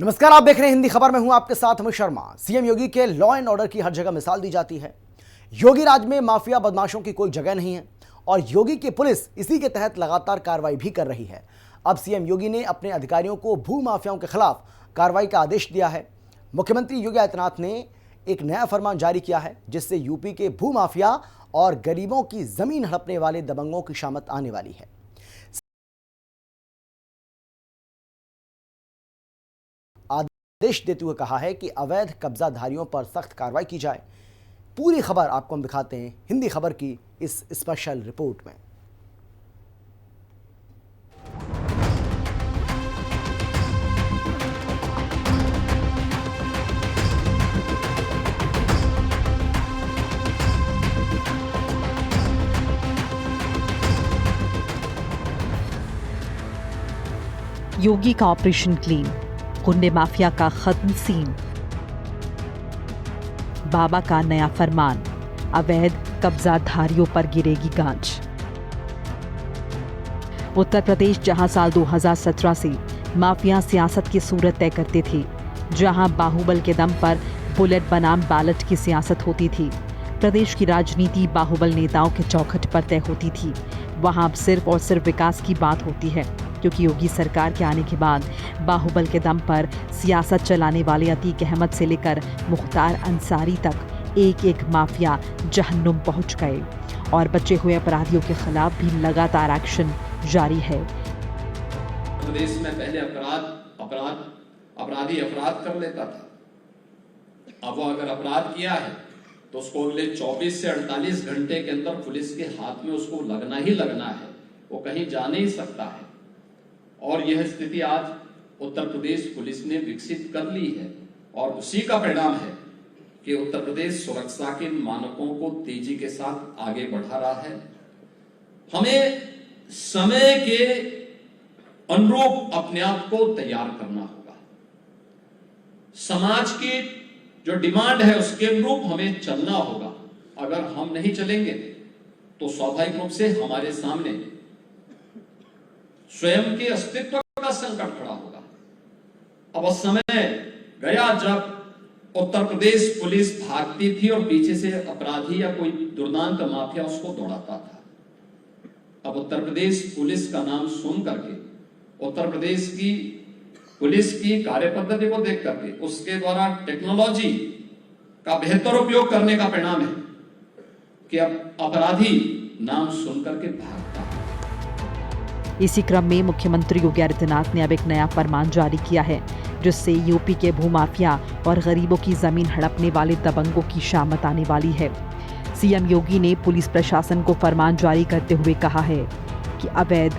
नमस्कार, आप देख रहे हैं हिंदी खबर में हूं आपके साथ अमित शर्मा। सीएम योगी के लॉ एंड ऑर्डर की हर जगह मिसाल दी जाती है। योगी राज में माफिया बदमाशों की कोई जगह नहीं है और योगी की पुलिस इसी के तहत लगातार कार्रवाई भी कर रही है। अब सीएम योगी ने अपने अधिकारियों को भू माफियाओं के खिलाफ कार्रवाई का आदेश दिया है। मुख्यमंत्री योगी आदित्यनाथ ने एक नया फरमान जारी किया है जिससे यूपी के भू माफिया और गरीबों की जमीन हड़पने वाले दबंगों की शामत आने वाली है। आदेश देते हुए कहा है कि अवैध कब्जाधारियों पर सख्त कार्रवाई की जाए। पूरी खबर आपको हम दिखाते हैं हिंदी खबर की इस स्पेशल रिपोर्ट में। योगी का ऑपरेशन क्लीन, गुंडे माफिया का खत्म सीन। बाबा का नया फरमान, अवैध कब्जाधारियों पर गिरेगी गांज। उत्तर प्रदेश जहां साल 2017 से माफिया सियासत की सूरत तय करते थे, जहां बाहुबल के दम पर बुलेट बनाम बैलेट की सियासत होती थी, प्रदेश की राजनीति बाहुबल नेताओं के चौखट पर तय होती थी, वहां अब सिर्फ और सिर्फ विकास की बात होती है। क्योंकि योगी सरकार के आने के बाद बाहुबल के दम पर सियासत चलाने वाले अतीक अहमद से लेकर मुख्तार अंसारी तक एक एक माफिया जहन्नुम पहुंच गए और बचे हुए अपराधियों के खिलाफ भी लगातार एक्शन जारी है। प्रदेश में पहले अपराधी अपराध कर लेता था, अब वो अगर अपराध किया है तो उसको अगले 24 से 48 घंटे के अंदर पुलिस के हाथ में उसको लगना ही लगना है, वो कहीं जा नहीं सकता है। और यह स्थिति आज उत्तर प्रदेश पुलिस ने विकसित कर ली है और उसी का परिणाम है कि उत्तर प्रदेश सुरक्षा के मानकों को तेजी के साथ आगे बढ़ा रहा है। हमें समय के अनुरूप अपने आप को तैयार करना होगा। समाज की जो डिमांड है उसके अनुरूप हमें चलना होगा। अगर हम नहीं चलेंगे तो स्वाभाविक रूप से हमारे सामने स्वयं के अस्तित्व का संकट खड़ा होगा। अब समय गया जब उत्तर प्रदेश पुलिस भागती थी और पीछे से अपराधी या कोई दुर्दांत माफिया उसको दौड़ाता था। अब उत्तर प्रदेश पुलिस का नाम सुन करके, उत्तर प्रदेश की पुलिस की कार्यपद्धति को देख करके, उसके द्वारा टेक्नोलॉजी का बेहतर उपयोग करने का परिणाम है कि अब अपराधी नाम सुन करके भागता है। इसी क्रम में मुख्यमंत्री योगी आदित्यनाथ ने अब एक नया फरमान जारी किया है जिससे यूपी के भूमाफिया और गरीबों की जमीन हड़पने वाले दबंगों की शामत आने वाली है। सीएम योगी ने पुलिस प्रशासन को फरमान जारी करते हुए कहा है कि अवैध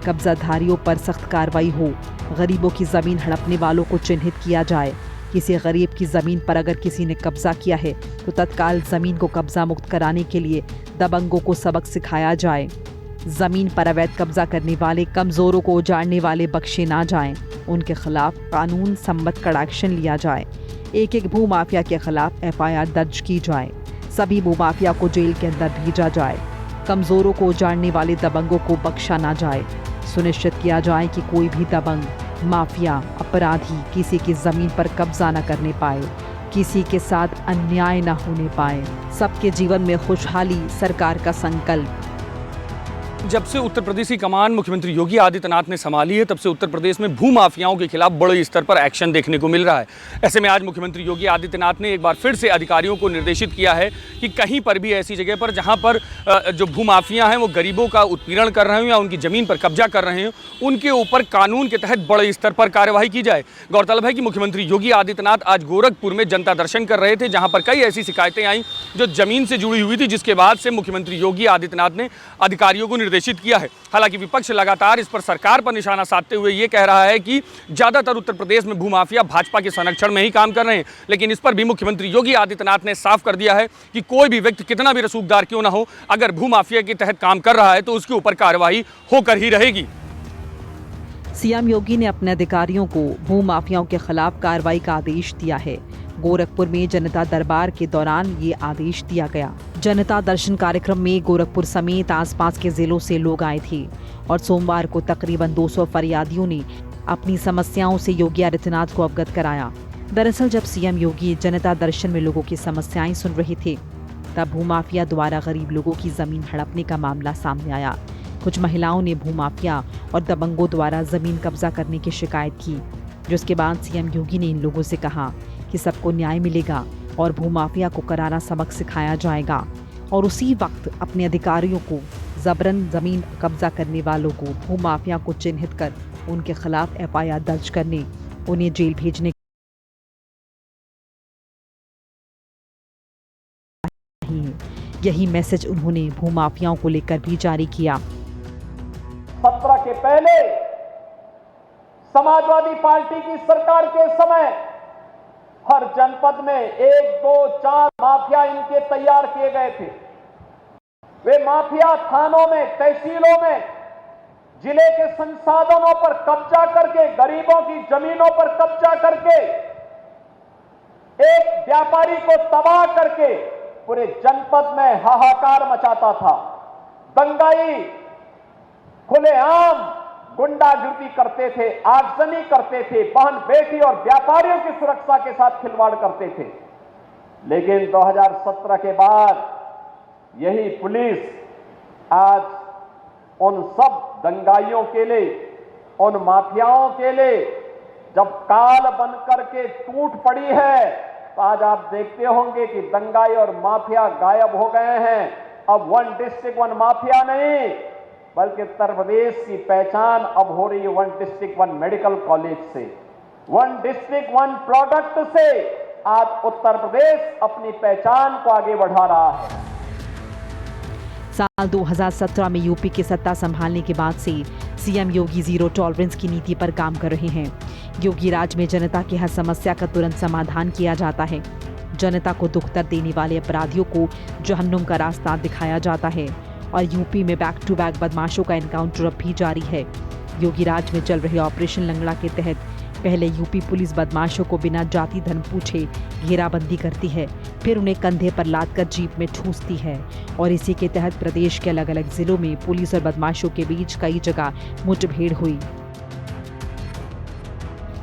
कब्जाधारियों पर सख्त कार्रवाई हो, गरीबों की जमीन हड़पने वालों को चिन्हित किया जाए। किसी गरीब की जमीन पर अगर किसी ने कब्जा किया है तो तत्काल जमीन को कब्जा मुक्त कराने के लिए दबंगों को सबक सिखाया जाए। जमीन पर अवैध कब्जा करने वाले, कमजोरों को उजाड़ने वाले बख्शे ना जाएं। उनके खिलाफ कानून सम्मत कड़ा एक्शन लिया जाए। एक एक भू माफिया के खिलाफ एफआईआर दर्ज की जाए। सभी भू माफिया को जेल के अंदर भेजा जाए। कमजोरों को उजाड़ने वाले दबंगों को बख्शा ना जाए। सुनिश्चित किया जाए कि कोई भी दबंग, माफिया, अपराधी किसी की जमीन पर कब्जा न करने पाए, किसी के साथ अन्याय न होने पाए। सबके जीवन में खुशहाली सरकार का संकल्प। जब से उत्तर प्रदेश की कमान मुख्यमंत्री योगी आदित्यनाथ ने संभाली है तब से उत्तर प्रदेश में भू माफियाओं के खिलाफ बड़े स्तर पर एक्शन देखने को मिल रहा है। ऐसे में आज मुख्यमंत्री योगी आदित्यनाथ ने एक बार फिर से अधिकारियों को निर्देशित किया है कि कहीं पर भी ऐसी जगह पर जहां पर जो भू माफिया हैं वो गरीबों का उत्पीड़न कर रहे हो या उनकी ज़मीन पर कब्जा कर रहे हो, उनके ऊपर कानून के तहत बड़े स्तर पर कार्यवाही की जाए। गौरतलब है कि मुख्यमंत्री योगी आदित्यनाथ आज गोरखपुर में जनता दर्शन कर रहे थे जहाँ पर कई ऐसी शिकायतें आई जो ज़मीन से जुड़ी हुई थी, जिसके बाद से मुख्यमंत्री योगी आदित्यनाथ ने अधिकारियों को निर्देशित किया है। हालांकि विपक्ष लगातार इस पर सरकार पर निशाना साधते हुए ये कह रहा है कि ज्यादातर उत्तर प्रदेश में भूमाफिया भाजपा के संरक्षण में ही काम कर रहे हैं, लेकिन इस पर भी मुख्यमंत्री योगी आदित्यनाथ ने साफ कर दिया है कि कोई भी व्यक्ति कितना भी रसूखदार क्यों ना हो, अगर भूमाफिया के तहत काम कर रहा है तो उसके ऊपर कार्रवाई होकर ही रहेगी। सीएम योगी ने अपने अधिकारियों को भू माफियाओं के खिलाफ कार्रवाई का आदेश दिया है। गोरखपुर में जनता दरबार के दौरान ये आदेश दिया गया। जनता दर्शन कार्यक्रम में गोरखपुर समेत आसपास के जिलों से लोग आए थे और सोमवार को तकरीबन 200 फरियादियों ने अपनी समस्याओं से योगी आदित्यनाथ को अवगत कराया। दरअसल जब सीएम योगी जनता दर्शन में लोगों की समस्याएं सुन रहे थे, तब भूमाफिया द्वारा गरीब लोगों की जमीन हड़पने का मामला सामने आया। कुछ महिलाओं ने भूमाफिया और दबंगों द्वारा जमीन कब्जा करने की शिकायत की, जिसके बाद सीएम योगी ने इन लोगों से कहा कि सबको न्याय मिलेगा और भूमाफिया को करारा सबक सिखाया जाएगा। और उसी वक्त अपने अधिकारियों को जबरन जमीन कब्जा करने वालों को, भूमाफिया को चिन्हित कर उनके खिलाफ एफआईआर दर्ज करने, उन्हें जेल भेजने यही मैसेज उन्होंने भूमाफियाओं को लेकर भी जारी किया। 17 के पहले समाजवादी पार्टी की सरकार के समय हर जनपद में 1, 2, 4 माफिया इनके तैयार किए गए थे। वे माफिया थानों में, तहसीलों में जिले के संसाधनों पर कब्जा करके, गरीबों की जमीनों पर कब्जा करके, एक व्यापारी को तबाह करके पूरे जनपद में हाहाकार मचाता था। दंगाई, खुलेआम गुंडागिर्दी करते थे, आगजनी करते थे, बहन बेटी और व्यापारियों की सुरक्षा के साथ खिलवाड़ करते थे। लेकिन 2017 के बाद यही पुलिस आज उन सब दंगाइयों के लिए, उन माफियाओं के लिए जब काल बनकर के टूट पड़ी है, तो आज आप देखते होंगे कि दंगाई और माफिया गायब हो गए हैं। अब 1 डिस्ट्रिक्ट 1 माफिया नहीं, बल्कि उत्तर प्रदेश की पहचान अब हो रही है 1 डिस्ट्रिक्ट 1 मेडिकल कॉलेज से, 1 डिस्ट्रिक्ट 1 प्रोडक्ट से। आज उत्तर प्रदेश अपनी पहचान को आगे बढ़ा रहा है। साल 2017 में यूपी की सत्ता संभालने के बाद से सीएम योगी जीरो टॉलरेंस की नीति पर काम कर रहे हैं। योगी राज में जनता की हर समस्या का तुरंत समाधान किया जाता है। जनता को दुख दर्द देने वाले अपराधियों को जहन्नुम का रास्ता दिखाया जाता है और यूपी में बैक टू बैक बदमाशों का एनकाउंटर अब भी जारी है। योगी राज में चल रहे ऑपरेशन लंगड़ा के तहत पहले यूपी पुलिस बदमाशों को बिना जाति धर्म पूछे घेराबंदी करती है, फिर उन्हें कंधे पर लादकर जीप में ठूंसती है और इसी के तहत प्रदेश के अलग अलग जिलों में पुलिस और बदमाशों के बीच कई जगह मुठभेड़ हुई।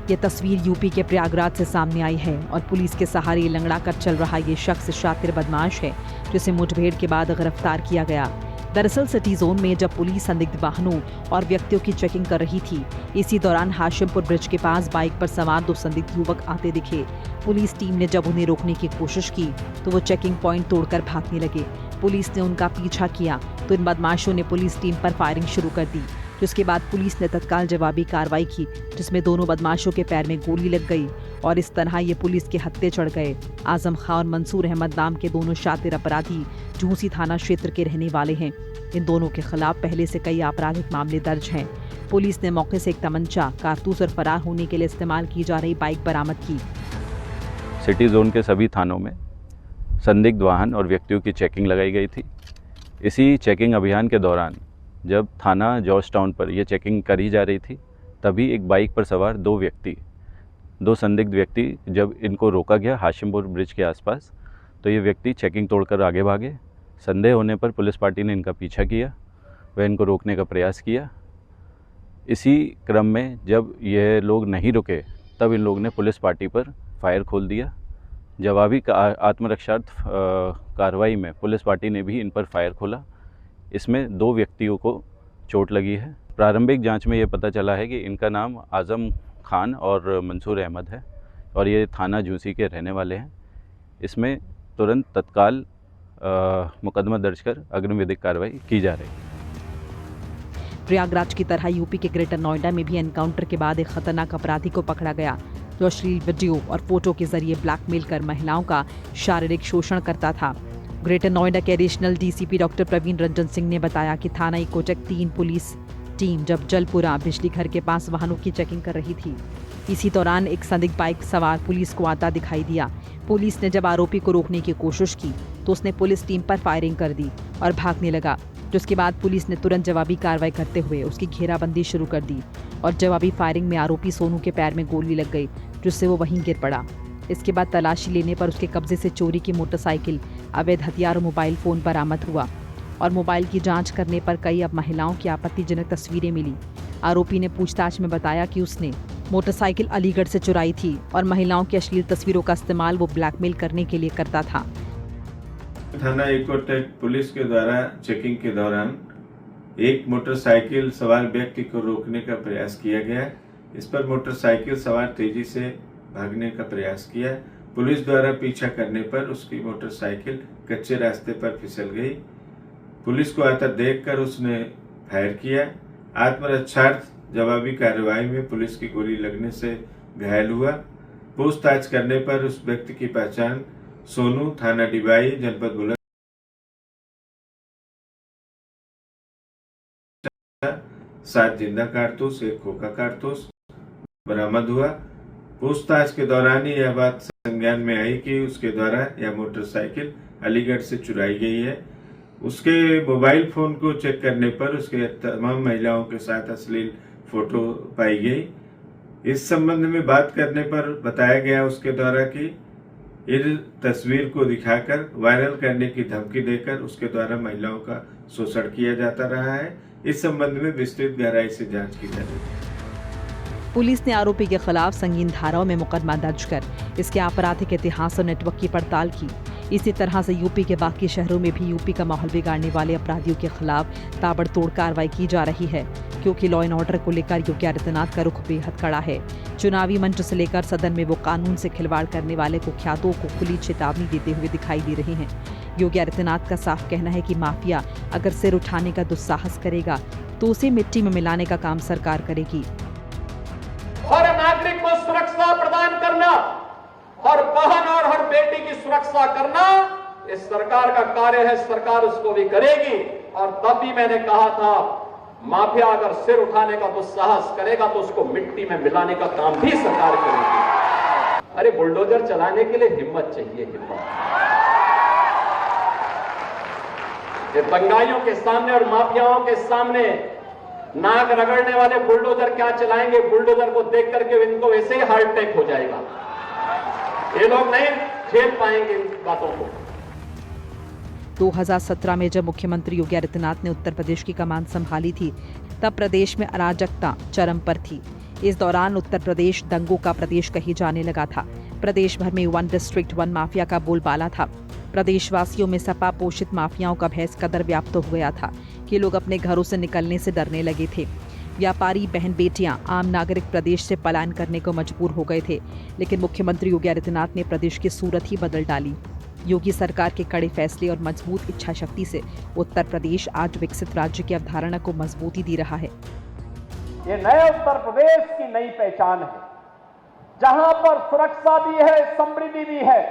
ये तस्वीर यूपी के प्रयागराज से सामने आई है और पुलिस के सहारे लंगड़ा कर चल रहा ये शख्स शातिर बदमाश है, जिसे मुठभेड़ के बाद गिरफ्तार किया गया। दरअसल सिटी जोन में जब पुलिस संदिग्ध वाहनों और व्यक्तियों की चेकिंग कर रही थी, इसी दौरान हाशिमपुर ब्रिज के पास बाइक पर सवार 2 संदिग्ध युवक आते दिखे। पुलिस टीम ने जब उन्हें रोकने की कोशिश की तो वो चेकिंग पॉइंट तोड़कर भागने लगे। पुलिस ने उनका पीछा किया तो इन बदमाशों ने पुलिस टीम पर फायरिंग शुरू कर दी, जिसके बाद पुलिस ने तत्काल जवाबी कार्रवाई की, जिसमें दोनों बदमाशों के पैर में गोली लग गई और इस तरह ये पुलिस के हत्थे चढ़ गए। आजम खां और मंसूर अहमद नाम के दोनों शातिर अपराधी झूंसी थाना क्षेत्र के रहने वाले हैं। इन दोनों के खिलाफ पहले से कई आपराधिक मामले दर्ज हैं। पुलिस ने मौके से एक तमंचा, कारतूस और फरार होने के लिए इस्तेमाल की जा रही बाइक बरामद की। सिटी जोन के सभी थानों में संदिग्ध वाहन और व्यक्तियों की चेकिंग लगाई गई थी। इसी चेकिंग अभियान के दौरान जब थाना जॉर्ज टाउन पर यह चेकिंग करी जा रही थी, तभी एक बाइक पर सवार 2 संदिग्ध व्यक्ति, जब इनको रोका गया हाशिमपुर ब्रिज के आसपास, तो ये व्यक्ति चेकिंग तोड़कर आगे भागे। संदेह होने पर पुलिस पार्टी ने इनका पीछा किया, वह इनको रोकने का प्रयास किया। इसी क्रम में जब ये लोग नहीं रुके, तब इन लोगों ने पुलिस पार्टी पर फायर खोल दिया। जवाबी आत्मरक्षार्थ कार्रवाई में पुलिस पार्टी ने भी इन पर फायर खोला। इसमें 2 व्यक्तियों को चोट लगी है। प्रारंभिक जांच में ये पता चला है कि इनका नाम आजम खान और मंसूर अहमद है और ये थाना झूंसी के रहने वाले हैं। इसमें तुरंत तत्काल मुकदमा दर्ज कर अग्रिम विधिक कार्रवाई की जा रही है। प्रयागराज की तरह यूपी के ग्रेटर नोएडा में भी एनकाउंटर के बाद एक खतरनाक अपराधी को पकड़ा गया, जो अश्लील वीडियो और फोटो के जरिए ब्लैकमेल कर महिलाओं का शारीरिक शोषण करता था। ग्रेटर नोएडा के additional DCP doctor Praveen Ranjan Singh ने बताया कि थाना इकोटेक 3 पुलिस टीम जब जलपुरा बिजली घर के पास वाहनों की चेकिंग कर रही थी, इसी दौरान एक संदिग्ध बाइक सवार पुलिस को आता दिखाई दिया। पुलिस ने जब आरोपी को रोकने की कोशिश की तो उसने पुलिस टीम पर फायरिंग कर दी और भागने लगा, जिसके बाद पुलिस ने तुरंत जवाबी कार्रवाई करते हुए उसकी घेराबंदी शुरू कर दी और जवाबी फायरिंग में आरोपी सोनू के पैर में गोली लग गई, जिससे वो वहीं गिर पड़ा। इसके बाद तलाशी लेने पर उसके कब्जे से चोरी की मोटरसाइकिल, अवैध हथियार और मोबाइल फ़ोन बरामद हुआ और मोबाइल की जांच करने पर कई अब महिलाओं की आपत्तिजनक तस्वीरें मिली। आरोपी ने पूछताछ में बताया कि उसने मोटरसाइकिल अलीगढ़ से चुराई थी और महिलाओं की अश्लील तस्वीरों का इस्तेमाल वो ब्लैकमेल करने के लिए करता था। थाना इकोटेक पुलिस के द्वारा चेकिंग के दौरान एक मोटरसाइकिल सवार व्यक्ति को रोकने का प्रयास किया गया। इस पर मोटरसाइकिल सवार तेजी से भागने का प्रयास किया। पुलिस द्वारा पीछा करने पर उसकी मोटरसाइकिल कच्चे रास्ते पर फिसल गई। पुलिस को आता देखकर उसने फायर किया। आत्मरक्षार्थ जवाबी कार्रवाई में पुलिस की गोली लगने से घायल हुआ। पूछताछ करने पर उस व्यक्ति की पहचान सोनू, थाना डिबाई, जनपद बुलंदशहर 7 जिंदा कारतूस, 1 खोखा कारतूस बरामद हुआ। पूछताछ के दौरान ही यह बात संज्ञान में आई कि उसके द्वारा यह मोटरसाइकिल अलीगढ़ से चुराई गई है। उसके मोबाइल फोन को चेक करने पर उसके तमाम महिलाओं के साथ अश्लील फोटो पाई गई। इस संबंध में बात करने पर बताया गया उसके द्वारा कि इस तस्वीर को दिखाकर वायरल करने की धमकी देकर उसके द्वारा महिलाओं का शोषण किया जाता रहा है। इस संबंध में विस्तृत गहराई से जांच की जा रही है। पुलिस ने आरोपी के खिलाफ संगीन धाराओं में मुकदमा दर्ज कर इसके आपराधिक इतिहास और नेटवर्क की पड़ताल की। इसी तरह से यूपी के बाकी शहरों में भी यूपी का माहौल बिगाड़ने वाले अपराधियों के खिलाफ ताबड़तोड़ कार्रवाई की जा रही है, क्योंकि लॉ एंड ऑर्डर को लेकर योगी आदित्यनाथ का रुख बेहद कड़ा है। चुनावी मंच से लेकर सदन में वो कानून से खिलवाड़ करने वाले कुख्यातों को खुली चेतावनी देते हुए दिखाई दे रहे हैं। योगी आदित्यनाथ का साफ कहना है कि माफिया अगर सिर उठाने का दुस्साहस करेगा तो उसे मिट्टी में मिलाने का काम सरकार करेगी। हर नागरिक को सुरक्षा प्रदान करना, हर बहन और हर बेटी की सुरक्षा करना इस सरकार का कार्य है। सरकार उसको भी करेगी। और तब भी मैंने कहा था, माफिया अगर सिर उठाने का दुस्साहस करेगा तो उसको मिट्टी में मिलाने का काम भी सरकार करेगी। अरे बुलडोजर चलाने के लिए हिम्मत चाहिए, हिम्मत। ये दंगाइयों के सामने और माफियाओं के सामने नाक रगड़ने वाले बुलडोजर क्या चलाएंगे? बुलडोजर को देख करके इनको वैसे ही हार्ट अटैक हो जाएगा। ये लोग नहीं झेल पाएंगे इन बातों को। 2017 में जब मुख्यमंत्री योगी आदित्यनाथ ने उत्तर प्रदेश की कमान संभाली थी, तब प्रदेश में अराजकता चरम पर थी। इस दौरान उत्तर प्रदेश दंगों का प्रदेश कही जाने लगा था। प्रदेश भर में 1 डिस्ट्रिक्ट 1 माफिया का बोलबाला था। प्रदेशवासियों में सपा पोषित माफियाओं का भय इस कदर व्याप्त हो गया था कि लोग अपने घरों से निकलने से डरने लगे थे। व्यापारी बहन बेटियां, आम नागरिक प्रदेश से पलायन करने को मजबूर हो गए थे। लेकिन मुख्यमंत्री योगी आदित्यनाथ ने प्रदेश की सूरत ही बदल डाली। योगी सरकार के कड़े फैसले और मजबूत इच्छा शक्ति से उत्तर प्रदेश आज विकसित राज्य की अवधारणा को मजबूती दे रहा है। ये नए उत्तर प्रदेश की नई पहचान है, जहां पर सुरक्षा भी है, समृद्धि भी है।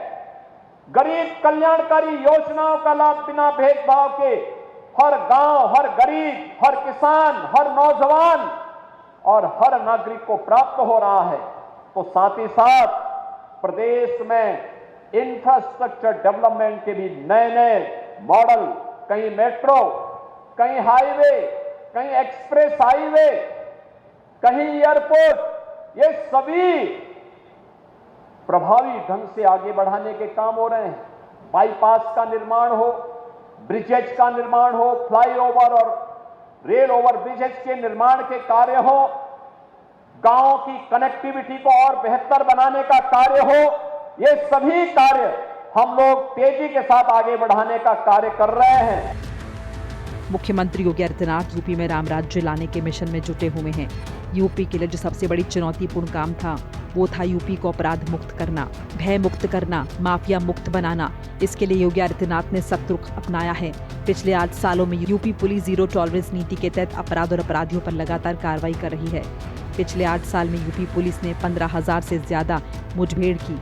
गरीब कल्याणकारी योजनाओं का लाभ बिना भेदभाव के हर गांव, हर गरीब, हर किसान, हर नौजवान और हर नागरिक को प्राप्त हो रहा है। तो साथ ही साथ प्रदेश में इंफ्रास्ट्रक्चर डेवलपमेंट के भी नए नए मॉडल, कहीं मेट्रो, कहीं हाईवे, कहीं एक्सप्रेस हाईवे, कहीं एयरपोर्ट, ये सभी प्रभावी ढंग से आगे बढ़ाने के काम हो रहे हैं। बाईपास का निर्माण हो, ब्रिजेज का निर्माण हो, फ्लाईओवर और रेल ओवर ब्रिजेज के निर्माण के कार्य हो, गांव की कनेक्टिविटी को और बेहतर बनाने का कार्य हो, ये सभी कार्य हम लोग तेजी के साथ आगे बढ़ाने का कार्य कर रहे हैं। मुख्यमंत्री योगी आदित्यनाथ यूपी में राम राज्य लाने के मिशन में जुटे हुए हैं। यूपी के लिए जो सबसे बड़ी चुनौतीपूर्ण काम था, वो था यूपी को अपराध मुक्त करना, भय मुक्त करना, माफिया मुक्त बनाना। इसके लिए योगी आदित्यनाथ ने सख्त रुख अपनाया है। पिछले 8 सालों में यूपी पुलिस जीरो टॉलरेंस नीति के तहत अपराध और अपराधियों पर लगातार कार्रवाई कर रही है। पिछले 8 साल में यूपी पुलिस ने 15,000 से ज्यादा मुठभेड़ की।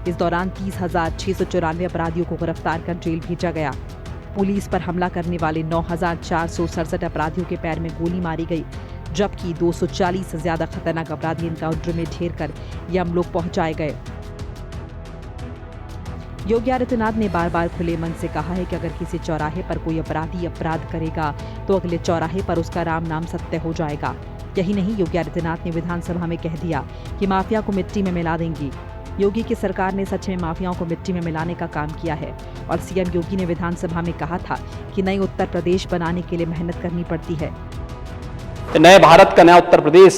इस दौरान 30,694 अपराधियों को गिरफ्तार कर जेल भेजा गया। पुलिस पर हमला करने वाले 9,467 अपराधियों के पैर में गोली मारी गई, जबकि 240 से ज्यादा खतरनाक अपराधी एनकाउंटर में ढेर कर यमलोक पहुंचाए गए। योगी आदित्यनाथ ने बार बार खुले मन से कहा है कि अगर किसी चौराहे पर कोई अपराधी अपराध करेगा तो अगले चौराहे पर उसका राम नाम सत्य हो जाएगा। यही नहीं, योगी आदित्यनाथ ने विधानसभा में कह दिया कि माफिया को मिट्टी में मिला देंगी। योगी की सरकार ने सच में माफियाओं को मिट्टी में मिलाने का काम किया है और सीएम योगी ने विधानसभा में कहा था कि नई उत्तर प्रदेश बनाने के लिए मेहनत करनी पड़ती है। नए भारत का नया उत्तर प्रदेश,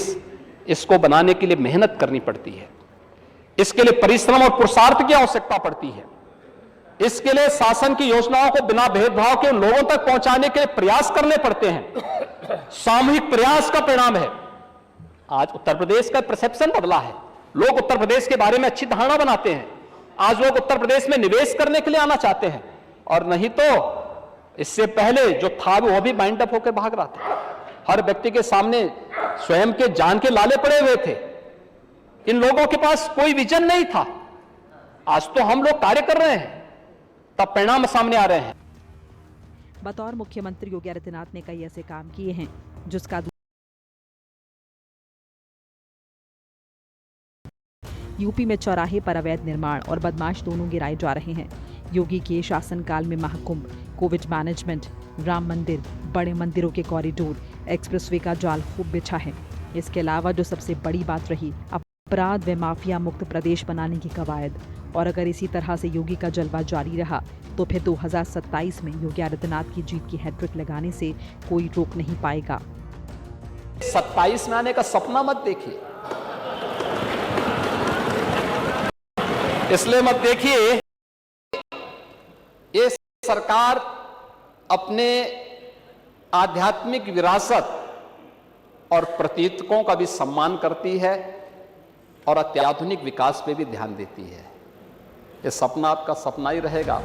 इसको बनाने के लिए मेहनत करनी पड़ती है। इसके लिए परिश्रम और पुरुषार्थ की आवश्यकता पड़ती है। इसके लिए शासन की योजनाओं को बिना भेदभाव के उन लोगों तक पहुंचाने के लिए प्रयास करने पड़ते हैं। सामूहिक प्रयास का परिणाम है आज उत्तर प्रदेश का परसेप्शन बदला है। लोग उत्तर प्रदेश के बारे में अच्छी धारणा बनाते हैं। आज लोग उत्तर प्रदेश में निवेश करने के लिए आना चाहते हैं, और नहीं तो इससे पहले जो था वो भी बाइंड अप होकर भाग रहा था। हर व्यक्ति के सामने स्वयं के जान के लाले पड़े हुए थे। इन लोगों के पास कोई विजन नहीं था। आज तो हम लोग कार्य कर रहे हैं, तब परिणाम सामने आ रहे हैं। बतौर मुख्यमंत्री योगी आदित्यनाथ ने कई ऐसे काम किए हैं जिसका यूपी में चौराहे पर अवैध निर्माण और बदमाश दोनों गिराए जा रहे हैं। योगी के शासनकाल में महाकुंभ, कोविड मैनेजमेंट, राम मंदिर, बड़े मंदिरों के कॉरिडोर, एक्सप्रेसवे का जाल खूब बिछा है। इसके अलावा जो सबसे बड़ी बात रही, अपराध व माफिया मुक्त प्रदेश बनाने की कवायद। और अगर इसी तरह से योगी का जलवा जारी रहा तो फिर 2027 में योगी आदित्यनाथ की जीत की हैट्रिक लगाने से कोई रोक नहीं पाएगा। 27 में आने का सपना मत देखिए, इसलिए मत देखिए। ये सरकार अपने आध्यात्मिक विरासत और प्रतीकों का भी सम्मान करती है और अत्याधुनिक विकास पे भी ध्यान देती है। ये सपना आपका सपना ही रहेगा।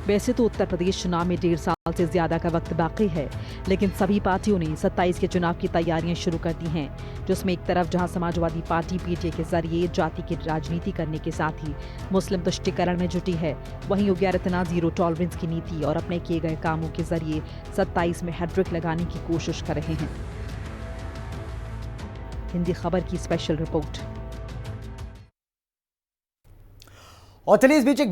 वैसे तो उत्तर प्रदेश चुनाव में 1.5 साल से ज्यादा का वक्त बाकी है, लेकिन सभी पार्टियों ने 27 के चुनाव की तैयारियां शुरू कर दी हैं, जिसमें एक तरफ जहां समाजवादी पार्टी पीटीआई के जरिए जाति की राजनीति करने के साथ ही मुस्लिम तुष्टीकरण में जुटी है, वहीं योगी आदित्यनाथ जीरो टॉलरेंस की नीति और अपने किए गए कामों के जरिए 27 में हैट्रिक लगाने की कोशिश कर रहे हैं। हिंदी खबर की स्पेशल रिपोर्ट। और चलिए इस बीच एक